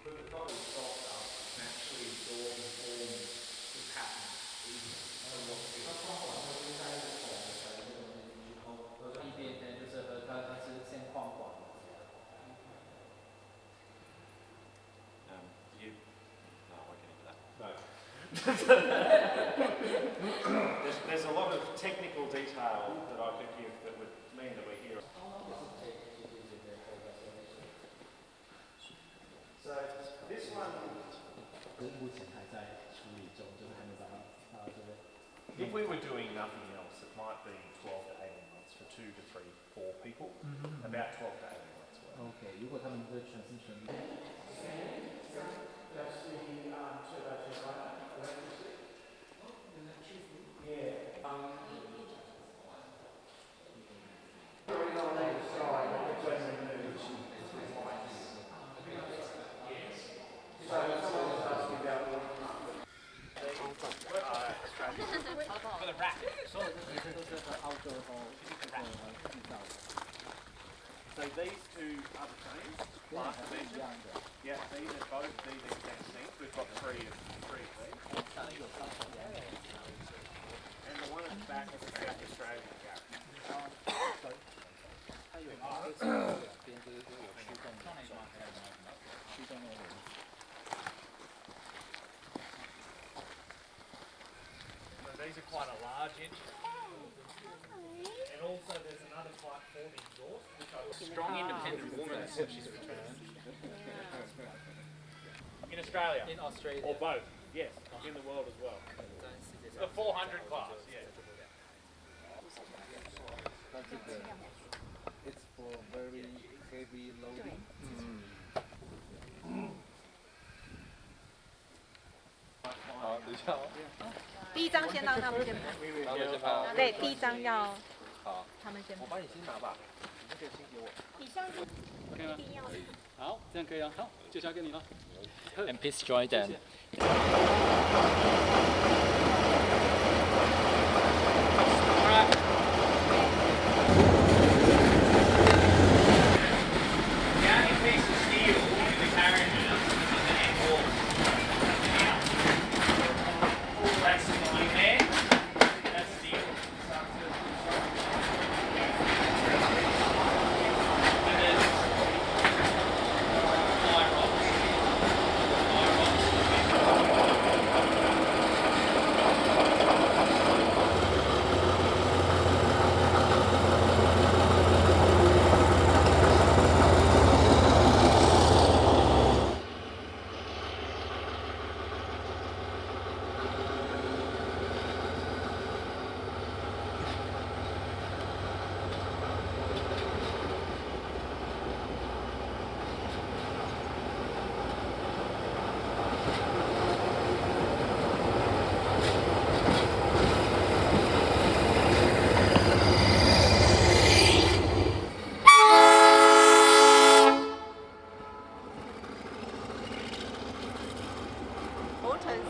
put the copper stock up, and actually absorb There's a lot of technical detail that I could give that would mean that we're here. So this one, if we were doing nothing else, it might be 12 to 18 months for 2 to 3, 4 people. About 12 to 18 months worth. OK，如果他们会全心全意。That's the turbocharger electricity. Yeah. Very on the side when removed. Yes. So someone was asking about what For the rack. 所有这些都是和澳洲和制造。So these two other trains, last mentioned, yeah, these are both these exact things. We've got three of these. And the one at the back is a South Australian garage. So these are quite a large engine. And also there's another type called exhaust, which I Strong independent woman since she's returned. In Australia? In Australia. or both, yes, in the world as well. The 400 class, yeah. It's for very heavy loading. 好，等一下哦。第一张先让他们先拍。他们先拍。对，第一张要好，他们先拍。我帮你先拿吧，你可以先给我。你相信 OK 吗一定要。好，这样可以了。好，就交给你了。 And please join them. The only piece of steel in the carriage is the end wall. That's going there. That's steel. And there's fly rocks.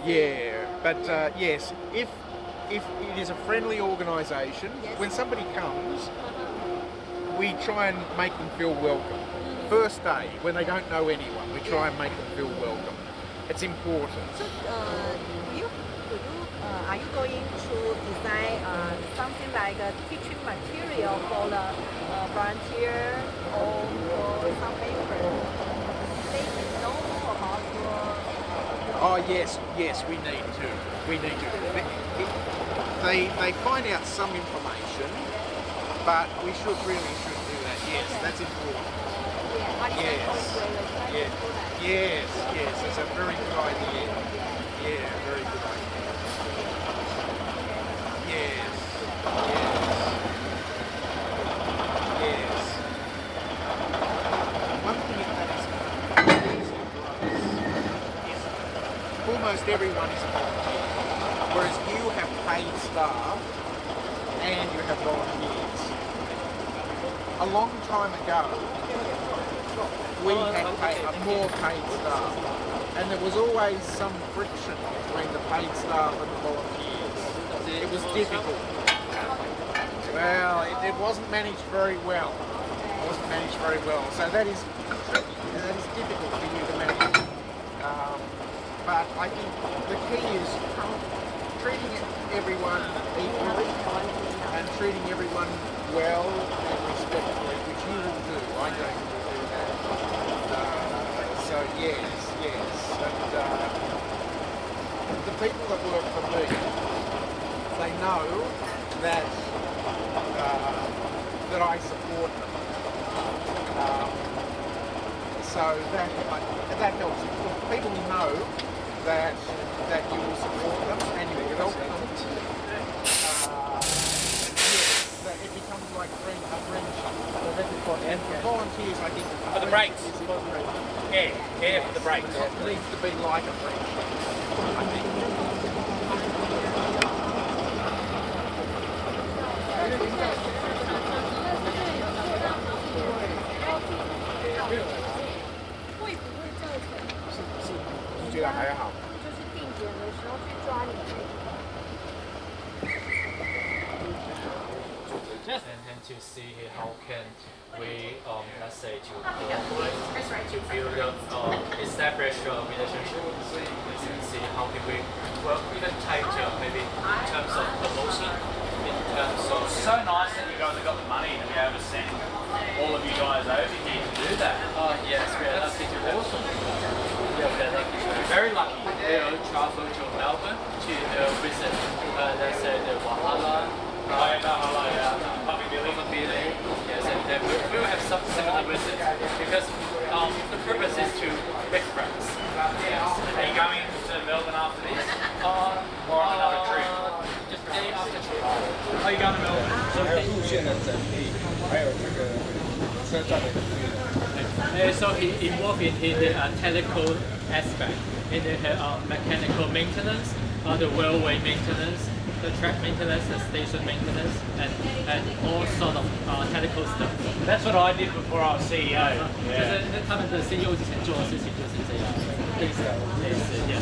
Yeah, but yes, if it is a friendly organisation, when somebody comes, we try and make them feel welcome. First day, when they don't know anyone, we try and make them feel welcome. It's important. So, are you going to design something like a teaching material for the volunteer or for some members? They know about your. Oh yes, we need to. They find out some information, but we should do that. Yes, that's important. Yes, it's a very good idea. Yeah, very good idea. Yes. One thing that is easy for us is almost everyone is a volunteer, whereas you have paid staff and you have volunteers. A long time ago, we had more paid staff, and there was always some friction between the paid staff and the volunteers. It was difficult. Well, it wasn't managed very well. So that is difficult for you to manage. But I think the key is treating everyone equally and treating everyone well and respectfully, which you will do. I know you will do that. So yes. And the people that work for me, they know that that I support them. So that helps. If people know that you will support them and you will help them, that it becomes like a friendship. And for volunteers, I think For the brakes. Air for the brakes. It needs to be like a friendship, I think.觉得还好。就是定点的时候去抓你。 And to see how can we, let's say, to build establish a relationship, and see how can we, well, even tighter, maybe in terms of promotion, in terms of. So nice that you guys have got the money to be able to send all of you guys over here to do that. Oh yes, we're lucky to have. Awesome. Yeah, we're lucky. Very lucky. We'll travel to Melbourne to visit, let's say, the Wahala. Puppy Billy. Yes, and then we will have some similar visits because the purpose is to make friends. Yes. Are you going to Melbourne after this? Or on another trip? Just day after trip. Are you going to Melbourne? 还有路线的整理，还有这个车站的整理。 So he involved in the technical aspect, in the mechanical maintenance, the railway maintenance, the track maintenance, the station maintenance, and all sort of technical stuff. That's what I did before I was CEO. 就是他们的 CEO 之前做的事情就是这样。类似，yes.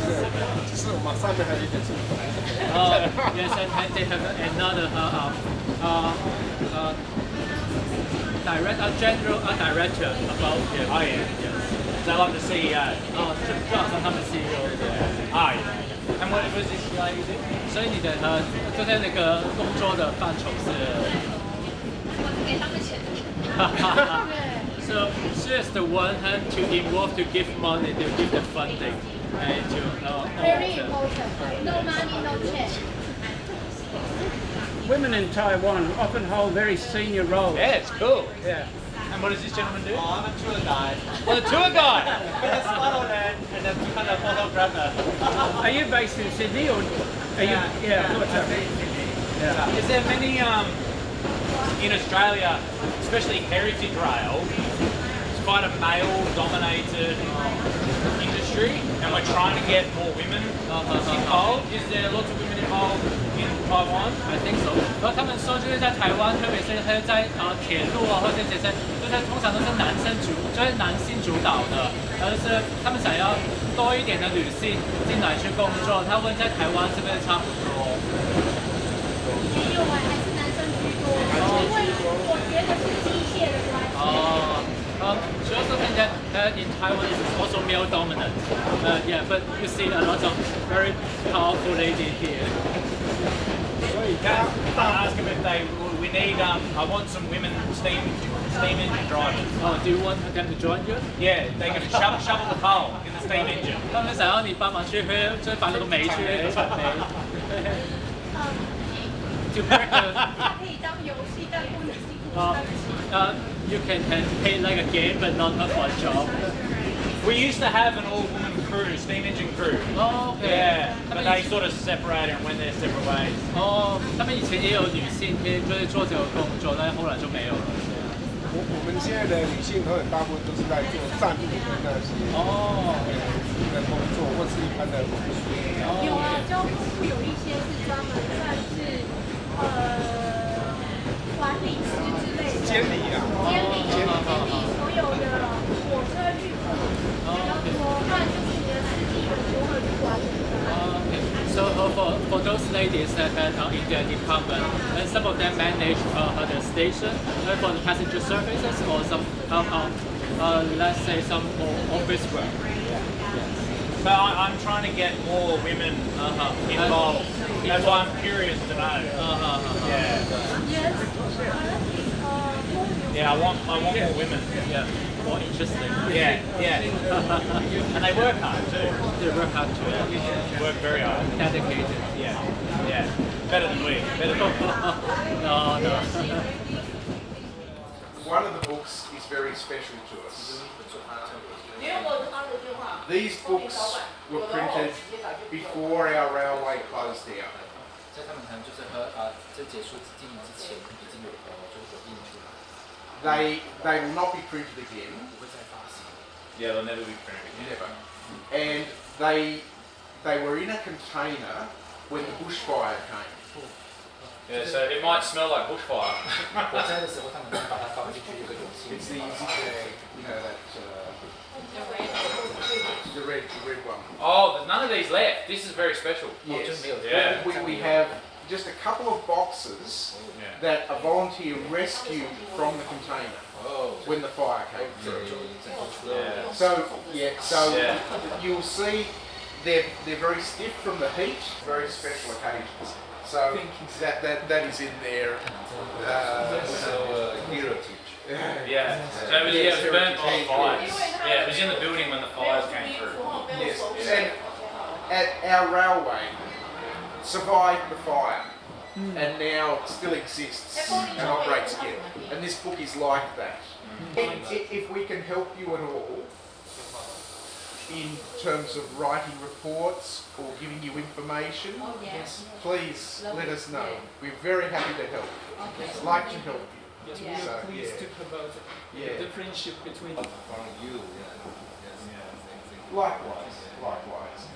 只是我们上面还有一点是。Yes, and they have another general director about here. Oh yeah. Yes. They like the CEO. 就好像他们 CEO 对。Oh yeah. And what was this lady do? 所以你的就在那个工作的范畴是。给他们钱。So she is the one hand to involve to give money, to give the funding, and to. Very important. No money, no change. Women in Taiwan often hold very senior roles. Yeah, it's cool. Yeah. And what does this gentleman do? I'm a tour guide. Well, a tour guide. With a smile and a kind of photographer. Are you based in Sydney or? Are you? Yeah. I thought so. Yeah. Is there many in Australia, especially heritage rail? It's quite a male-dominated industry, and we're trying to get more women involved. Is there lots of women involved in Taiwan? I think so. 然后他们说就是在台湾，特别是在铁路或者这些，就是通常都是男性主导的，就是他们想要多一点的女性进来去工作。他问在台湾是不是差不多？没有啊，还是男生居多，因为我觉得是机械的关系。She also think that in Taiwan it's also male dominant. Yeah, but you see a lot of very powerful ladies here. I ask them if we need, I want some women steam engine drivers. Oh, do you want them to join you? Yeah, they can shovel the coal in the steam engine. 他们想要你帮忙去就是把那个煤去传煤。To break the. 它可以当游戏，但不能辛苦。You can pay like a game, but not for a job. We used to have an all-woman crew, steam engine crew. Oh, okay. Yeah, but they sort of separated and went their separate ways. 他们以前也有女性就是做这个工作，但是后来就没有了。我们现在的女性都很大部分都是在做站务的那些的工作，或是一般的文书。有啊，交通部有一些是专门算是管理师之类的。监理啊。监理所有的火车运务，然后不然就是你的司机们如何去管理。So for those ladies that are in their department, and some of them manage the station for the passenger services or some let's say some office work. So I'm trying to get more women involved. That's why I'm curious to know. Yes. Yeah, I want more women. Yeah. more interesting. Yeah, yeah. And they work hard too. They work hard too. They work very hard. Dedicated. Yeah, yeah. Better than we. Better than we. No, no. One of the books is very special to us. These books were printed before our railway closed down. 在他们谈就是和在结束经营之前已经有就是印出来， They will not be printed again, 不会再发行。 Yeah, they'll never be printed again. never. And they were in a container when the bushfire came. Yeah, so it might smell like bushfire. 火灾的时候，他们把它放进去一个容器。 It's the Zig Zag, you know that. The red one. Oh, there's none of these left. This is very special. Yes. Yeah. We have just a couple of boxes Yeah. that a volunteer rescued from the container when the fire came through. Yeah. So Yeah. you'll see they're very stiff from the heat. Very special occasions. So that is in there. Yeah. So it was burnt by fires. Yeah, it was in the building when the fires came through. Yes. And at our railway survived the fire and now still exists and operates again. And this book is like that. If we can help you at all in terms of writing reports or giving you information, please let us know. We're very happy to help. Like to help you. Yes, we are pleased to promote the friendship between Likewise.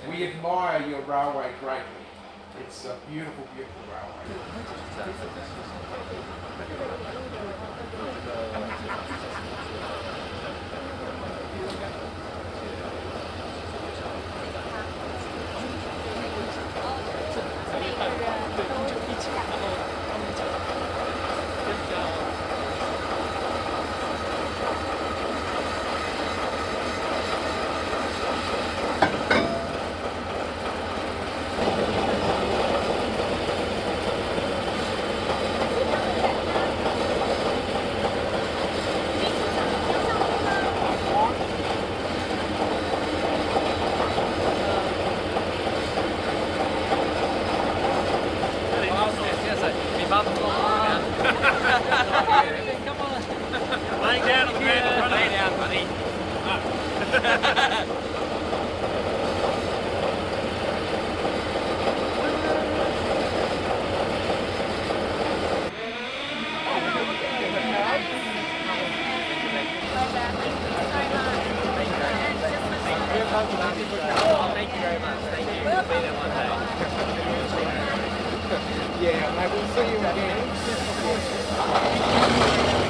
We admire your railway greatly. It's a beautiful, beautiful railway. Laying down on the bed in front of me now, buddy. Thank you very much. Thank you. We'll be there one day. Yeah, I will see you again.